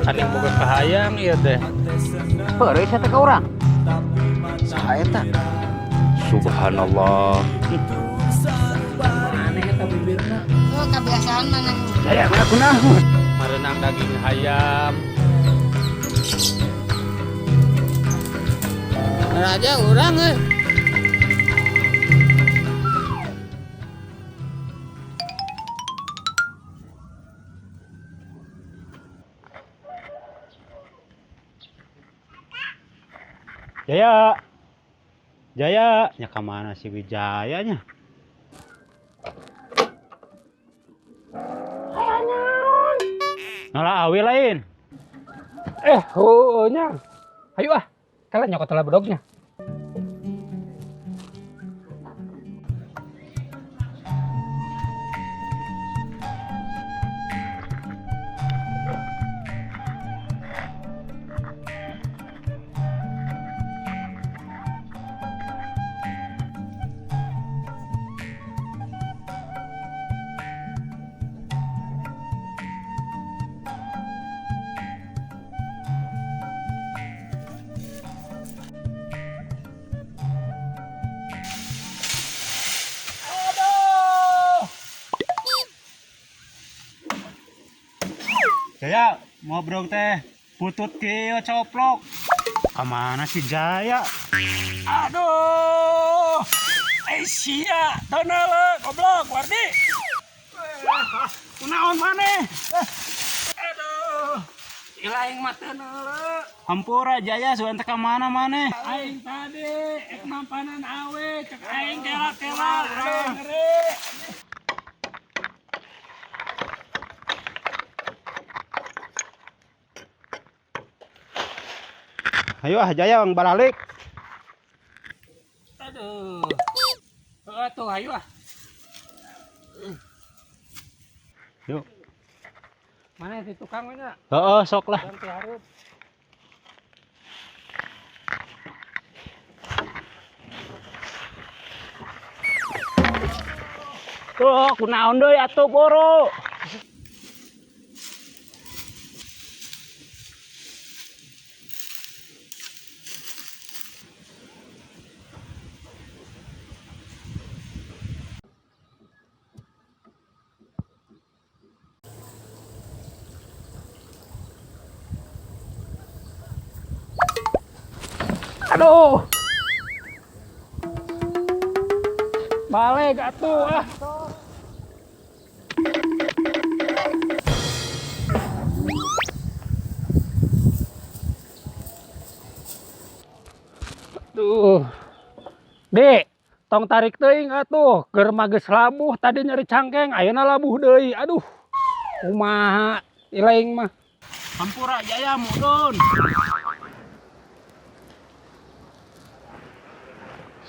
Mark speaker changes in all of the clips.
Speaker 1: Saling boga kahayang ieu teh.
Speaker 2: Heureus eta ka urang. Saha eta?
Speaker 3: Subhanallah.
Speaker 2: Aneh eta bibirna.
Speaker 4: Oh, kebiasaan mana?
Speaker 2: Saya mana kunaon?
Speaker 1: Marenang daging hayam.
Speaker 4: Raja urang euy.
Speaker 1: Jaya. Jaya, nya ka mana si Wijaya nya? Ngalah awi lain.
Speaker 2: Nya. Hayu ah. Kalian nyokot lah bedognya.
Speaker 1: Jaya, ngobrol teh. Putut kieu coplok. Kamana si Jaya?
Speaker 2: Aduh. Sia, tonel goblok Wardi. Kunaon maneh? Aduh. Ilaing mah tonel.
Speaker 1: Hampura Jaya, suan teh ka mana maneh?
Speaker 2: Aing tadi ek mampanan awe cek aing kela-kela urang ngeri.
Speaker 1: Ayo ah Jaya ang balik.
Speaker 2: Aduh. Tuh ayo ah.
Speaker 1: Yuk.
Speaker 2: Mana si tukang nya?
Speaker 1: Heeh, sok lah.
Speaker 2: Ganti hareup.
Speaker 1: Tuh, kunaon deui atuh boro.
Speaker 2: Aduh. Balik atuh ah. Aduh. Dek, tong tarik teuing atuh, keur mages labuh tadi nyari cangkeng, ayeuna labuh deui. Aduh. Kumaha ilaing mah.
Speaker 1: Hampura Jaya mudun.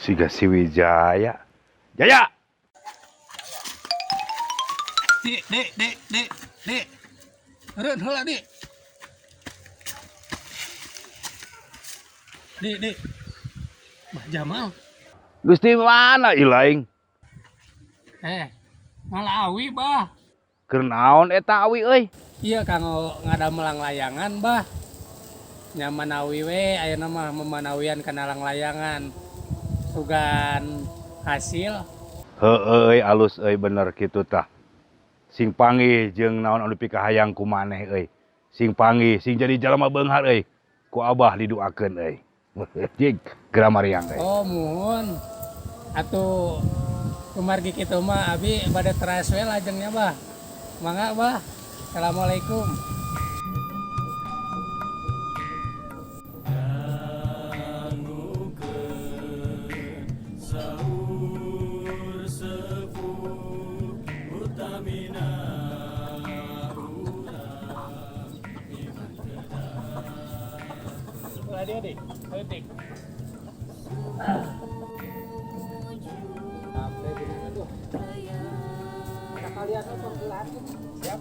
Speaker 3: Siga si Wijaya. Jaya.
Speaker 2: Dek. Reun heula, Dek. Dek. Bah Jamal.
Speaker 3: Gusti mana ilaing?
Speaker 2: Malah awi, Bah.
Speaker 3: Keur naon eta awi euy?
Speaker 2: Iya kanggo ngadamelang layangan, Bah. Nyaman awi we ayeuna mah memanawian kana layangan. Sugan hasil.
Speaker 3: Heueuy alus euy bener kitu tah. Sing panggih jeung naon anu pikahayang ku maneh euy. Sing panggih, sing jadi jalma beunghar euy. Ku Abah didoakeun euy. Jig gramariang euy.
Speaker 2: Oh, muhun. Atuh kumargi kitu mah abi bade teras we lajengnya, Bah. Mangga, Bah. Assalamualaikum. Adik, ayo Dik. Sampai begini tuh. Kalian apa gelas? Siap.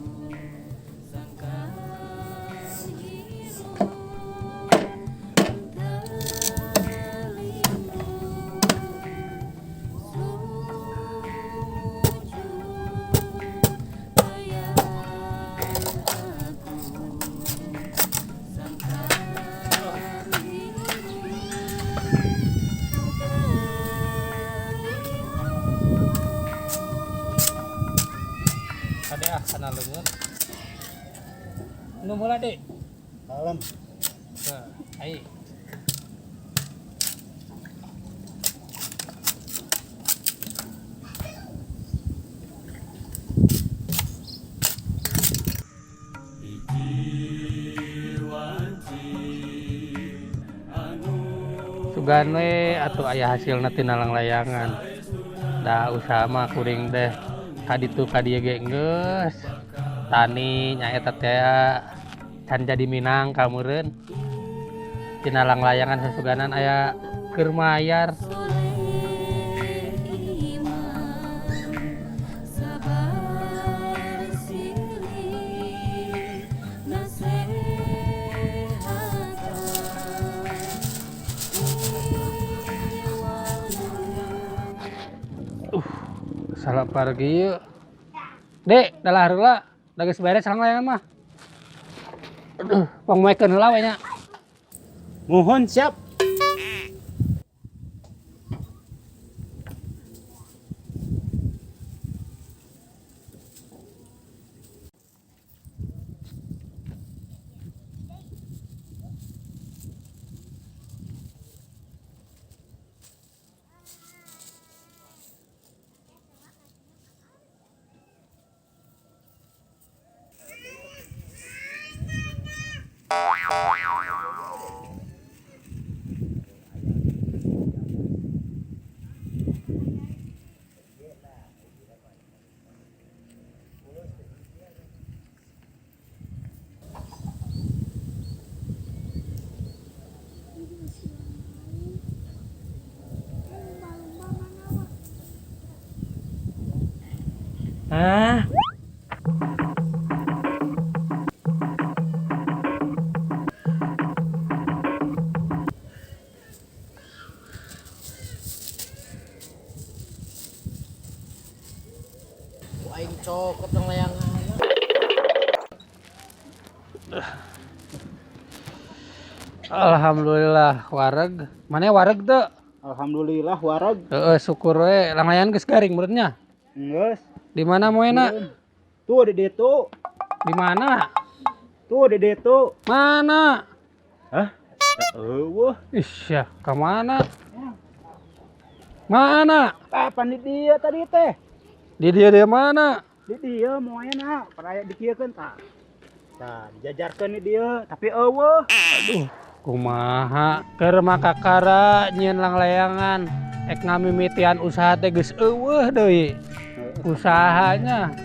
Speaker 2: na leungeun. Nu mula Dek.
Speaker 1: Alam.
Speaker 2: Ai. Sugan we atuh aya hasilna tina layangan. Da usaha mah kuring deh kaditu kadieu ge geus. Tani nyaeta teh can jadi minang kameureun. Tina layangan sasuganan aya keur mayar. Salah pergi yuk. Dek, dalah heula. Da geus beres layangan mah. Aduh, pangmekeun heula we nya.
Speaker 1: Mohon siap.
Speaker 2: Ah,
Speaker 4: Aing cokot yang layangan.
Speaker 2: alhamdulillah wareg. Mana wareg teu?
Speaker 1: Alhamdulillah warag.
Speaker 2: Heeh, syukur we. Layangan geus garing menurutnya.
Speaker 1: Geus.
Speaker 2: Di mana moena?
Speaker 1: Tuh di ditu.
Speaker 2: Di mana?
Speaker 1: Tuh di ditu.
Speaker 2: Mana?
Speaker 1: Hah? Eueuh.
Speaker 2: Isya, ka mana? Mana?
Speaker 1: Kapan di dia tadi teh?
Speaker 2: Di dia mana?
Speaker 1: Di dia moena peraya dikiekeun tah. Tah dijajarkeun di dia, tapi eueuh.
Speaker 2: Aduh, kumaha keur makakara nyieun layangan. Ek ngamimitian usaha teh geus eueuh deui. Usahanya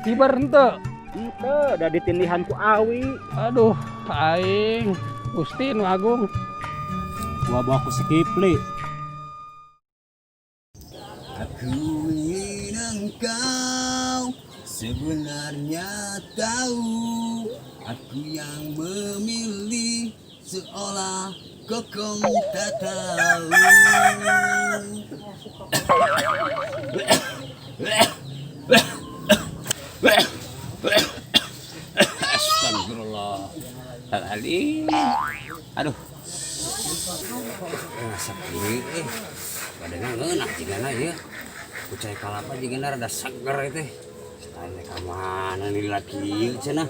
Speaker 2: hibar henteu.
Speaker 1: Henteu da ditindihan ku Awi.
Speaker 2: Aduh, aing Gusti nu agung.
Speaker 1: Wabah ku si Kipli.
Speaker 5: Aku ingin engkau sebenarnya tahu, aku yang memilih seolah kau tak tahu.
Speaker 6: Astagfirullahaladzim. Aduh. Sepi badannya ngeunah jigana ieu. Kucai kalapa jigana rada seger teh. Tanya ka mana nih laki ieu cenah.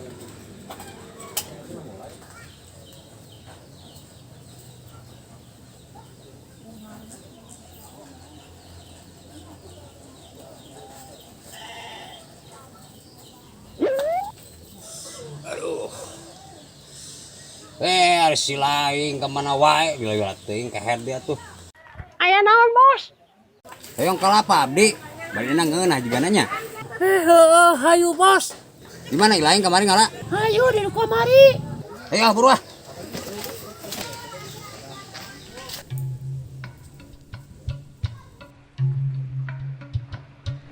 Speaker 6: Ada si lain kemana wae gila-gila teuing keher dia tuh.
Speaker 4: Aya naon, Bos?
Speaker 6: Hoyong kalapa abdi, badanna ngeunah jigana nya.
Speaker 4: Heuh, hayu, Bos.
Speaker 6: Di mana lain kemarin ngala?
Speaker 4: Hayu di kamari.
Speaker 6: Ayo buruah.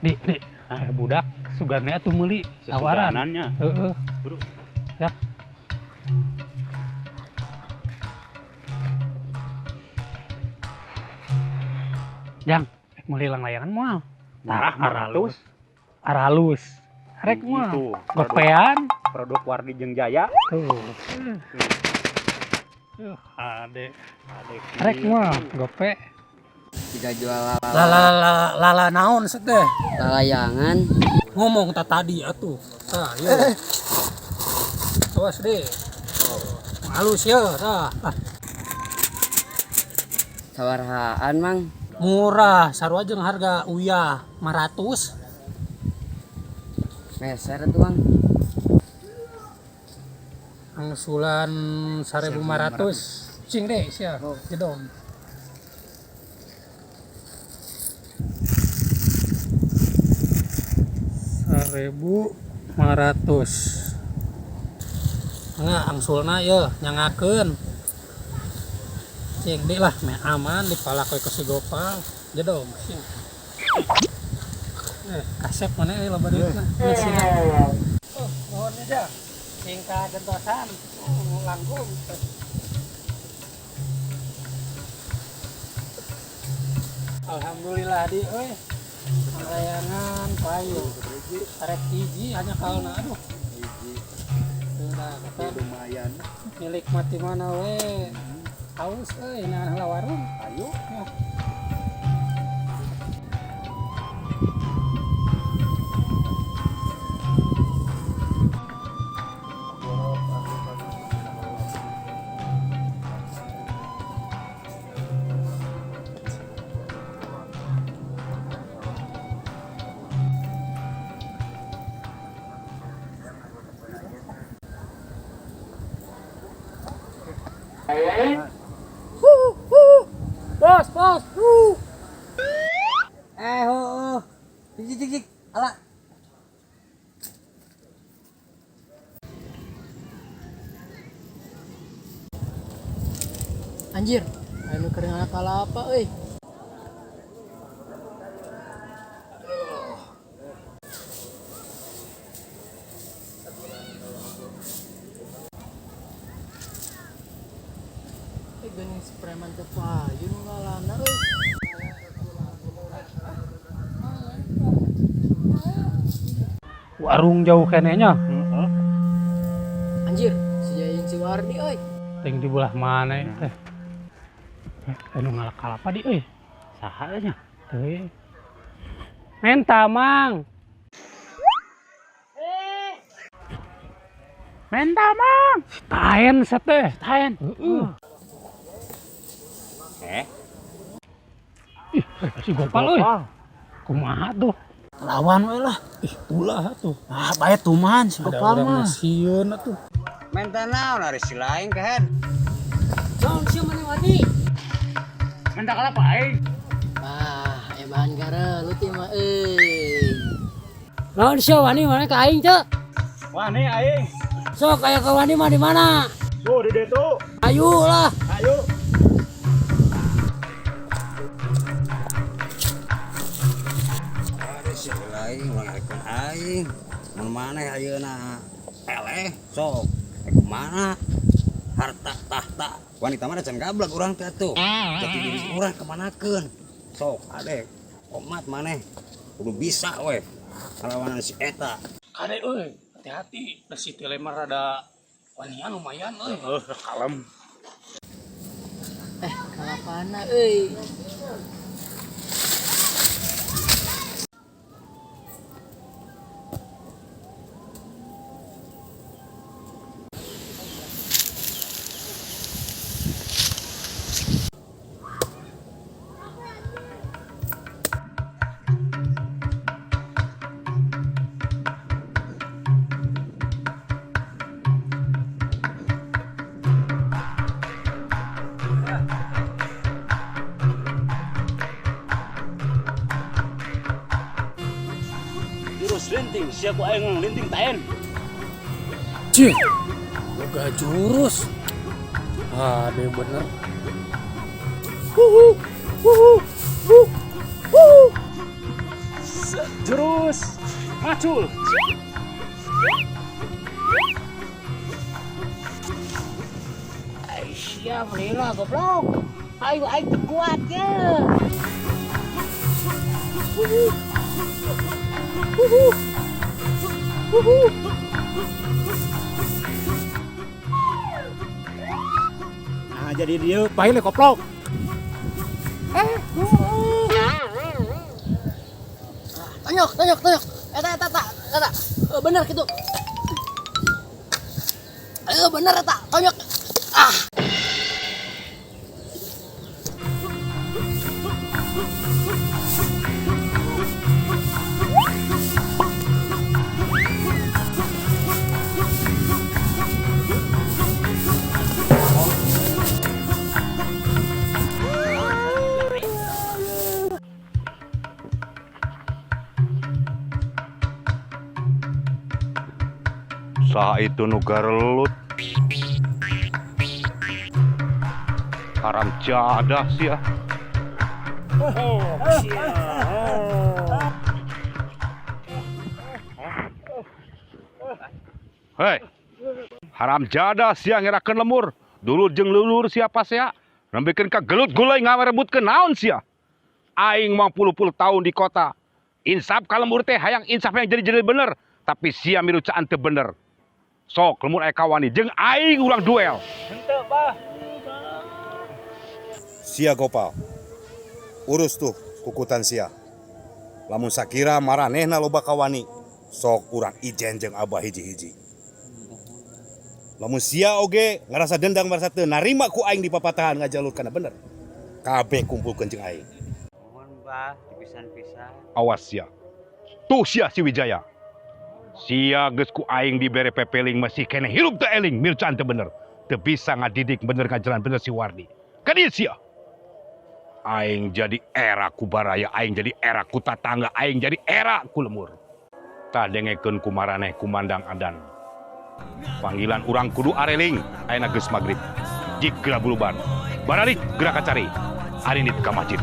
Speaker 2: Dik, budak sugarnya tuh meuli tawaran.
Speaker 1: Sesuganannya.
Speaker 2: Heeh.
Speaker 1: Buru.
Speaker 2: Ya. Jang, meuli layangan moal.
Speaker 1: Murah
Speaker 2: aralus. Aralus. Rek moal.
Speaker 1: Itu,
Speaker 2: Gopean.
Speaker 1: Produk Wardi jeung Jaya.
Speaker 2: Tuh. Ade. Rek moal, gope.
Speaker 6: Tidak jual
Speaker 2: Lala naon set teh?
Speaker 6: layangan.
Speaker 2: Ngomong tadi atuh. Tah, yeuh. Awas deh. Halus ya, tah.
Speaker 6: Sawarahaan mang.
Speaker 2: Murah, sarua jeung harga uyah 500.
Speaker 6: Meser tuh mang.
Speaker 2: Angsulan 1.500. Cing deh sia, jedong. Rp1.500. Enggak, angsulna ya nyangakeun. Cing deh lah, meh aman dipalak we ke si Gopal. Jedong, cing. Kasep mana loba duitna. Sina. Oh, mohon aja. Singkat gentosan. Langkung. Alhamdulillah di euy. Layangan payung. Tarik hiji hanya kalna aduh. Hiji. Sudah kata lumayan. Milik mati mana we. Haus euy nah warung. Ayo. Ya. Bos.
Speaker 6: Jik. Ala.
Speaker 4: Anjir, anu kering anak kalapa euy. Geuning preman teh payun ngalana euy.
Speaker 2: Warung jauh kenenya.
Speaker 4: Anjir, si Jaying si Wardi euy.
Speaker 2: Ting di belah mana teh? Anu ngalak kalapa di euy. Saha nya? Teu. Menta mang. Menta mang. Taen set teh, taen. Heeh. Ih, si Gopal euy. Kumaha tuh?
Speaker 1: Lawan we lah.
Speaker 2: Ih, ulah tuh.
Speaker 1: Ah, bae tuman si Gopal mah.
Speaker 2: Sieun atuh.
Speaker 6: Menta naon ari si lain kahen.
Speaker 4: Naon sia mana Wardi?
Speaker 1: Menta kalapa aing.
Speaker 4: Ah, eman gareulut ieu mah euy. Naon sia wani mana ka aing teh?
Speaker 1: Wah, nih aing.
Speaker 4: Sok aya ka wani mah di mana?
Speaker 1: Tuh di ditu.
Speaker 4: Ayo lah.
Speaker 1: Ayo.
Speaker 6: Ari si lain ngarekeun aing. Mun maneh ayeuna eleh sok. Kumaha? Harta tahta wanita mana can gablek urang teh atuh. Jadi diri urang kemanakeun? Sok ade omat maneh kudu bisa we ngalawanan si eta.
Speaker 2: Kade euy, hati-hati. Da si teh mah rada wanian lumayan euy.
Speaker 1: Kalem.
Speaker 4: Kalapana euy.
Speaker 1: Jurus linting, siapa aing linting taen.
Speaker 2: Cih. Boga jurus. Ade bener.
Speaker 1: Jurus macul.
Speaker 4: Siap lila goblok. Ayo aing kuat ya.
Speaker 1: Nah, jadi dia pahile koplok.
Speaker 4: Tonyok. Eta. Bener gitu. Bener eta, tonyok.
Speaker 3: Saha itu nu garelut. Haram jadah sia. Hei, haram jadah sia ngerakeun lemur. Dulu jeung leulur siapa sia? Nembikeun ka gelut gulai ngamerebutkeun naon sia? Aing mah puluh-puluh tahun di kota. Insaf ka lemur teh hayang insaf yang jadi bener, tapi sia milu caan teu bener. Sok lemur aya kawani jeung aing urang duel.
Speaker 1: Henteu, Bah.
Speaker 6: Sia Gopal. Urus tuh kukutan sia. Lamun sakira maranehna loba kawani, sok urang ijen jeung abah hiji-hiji. Lamun sia oge ngarasa dendang marasa teu narima ku aing di papatahan ngajalur kana bener. Kabeh kumpulkeun jeung aing.
Speaker 7: Mohon Bah, dipisan-pisan.
Speaker 3: Awas sia. Tuh sia si Wijaya. Sia geus ku aing dibere pepeling masih kene hirup teu eling milcaan teu bener. Teu bisa ngadidik bener ngajalan bener si Wardi. Ka dieu sia. Aing jadi era ku baraya, aing jadi era ku tatangga, aing jadi era ku lemur. Tah dengekeun ku maraneh kumandang adan. Panggilan urang kudu areling, ayeuna geus magrib. Jik geura buluban. Bararik geura kacari. Arinit ka masjid.